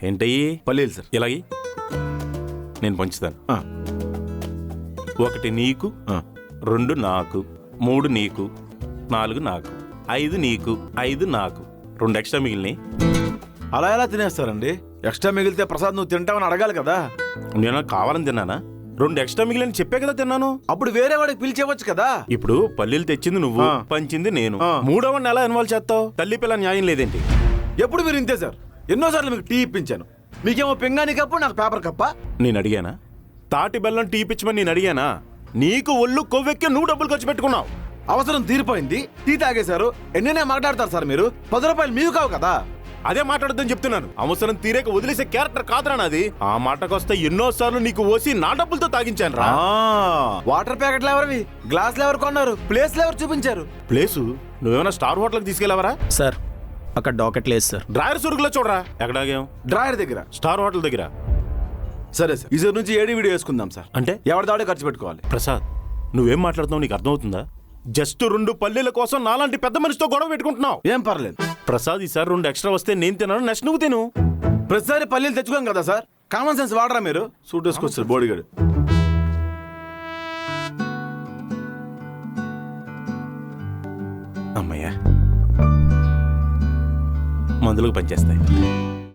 ఏంటయ్యి? పల్లీలు సార్. ఇలాగి నేను పంచుతాను. 1 నీకు, 2 నాకు, 3 నీకు, 4 నాకు, 5 నీకు, 5 నాకు, 2 ఎక్స్ట్రా మిగిలినాయి. అలా ఎలా తినేస్తారండి? ఎక్స్ట్రా మిగిలితే ప్రసాద్ నువ్వు తింటావని అడగాలి కదా. నేను కావాలని తిన్నానా? 2 ఎక్స్ట్రా మిగిలిన చెప్పే కదా తిన్నాను. అప్పుడు వేరే వాడికి పిలిచేవచ్చు కదా. ఇప్పుడు పల్లీలు తెచ్చింది నువ్వు, పంచింది నేను. 3వ నెల ఇన్వాల్వ్ చేస్తావు. తల్లి పిల్ల న్యాయం లేదేంటి? ఎప్పుడు మీరు ఇంతే సార్. ఎన్నోసార్లు మీకు టీ ఇప్పించాను. మీకేమో పింగాణి కప్పు, నాకు పేపర్ కప్ప. నేను అడిగానా? తాటి బెల్లం టీ ఇప్పించమని నేను అడిగానా? నీకు ఒళ్ళు కొవ్వెక్కి నువ్వు డబ్బులు ఖర్చు పెట్టుకున్నావు. అవసరం తీరిపోయింది, టీ తాగేశారు. ఎన్నైనా మాట్లాడతారు సార్ మీరు. 10 రూపాయలు మీకు కావు కదా. అదే మాట్లాడొద్దని చెప్తున్నాను. అవసరం తీరేక వదిలేసే క్యారెక్టర్ కాదురా నాది. ఆ మాటకొస్తే ఎన్నోసార్లు నీకు ఓసి నా డబ్బులతో తాగించాను రా. వాటర్ ప్యాకెట్లు ఎవరివి? గ్లాసులు ఎవరు కొన్నారు? ప్లేస్లు ఎవరు చూపించారు? ప్లేసు నువ్వేమైనా స్టార్ హోటల్కి తీసుకెళ్ళావరా? సార్ అక్కడ డాకెట్ లేదు సార్. డ్రాయర్ సురుగులో చూడరా. ఎక్కడాగేం? డ్రాయర్ దగ్గర. స్టార్ హోటల్ దగ్గర. సరే సార్, ఈసారి నుంచి ఏడీ వీడియో వేసుకుందాం సార్. అంటే ఎవరి దాడే ఖర్చు పెట్టుకోవాలి. ప్రసాద్, నువ్వేం మాట్లాడుతున్నావు నీకు అర్థమవుతుందా? జస్ట్ 2 పల్లీల కోసం నాలాంటి పెద్ద మనిషితో గొడవ పెట్టుకుంటున్నావు. ఏం పర్లేదు ప్రసాద్, ఈసారి 2 ఎక్స్ట్రా వస్తే నేను తిన్నాను, నెక్స్ట్ నువ్వు తిను. ప్రతిసారి పల్లీలు తెచ్చుకోం కదా సార్. కామన్ సెన్స్ వాడరా మీరు? సూట్ వేసుకొస్తారు బోడిగాడు. అమ్మయ్యా, మందులకు పనిచేస్తాయి.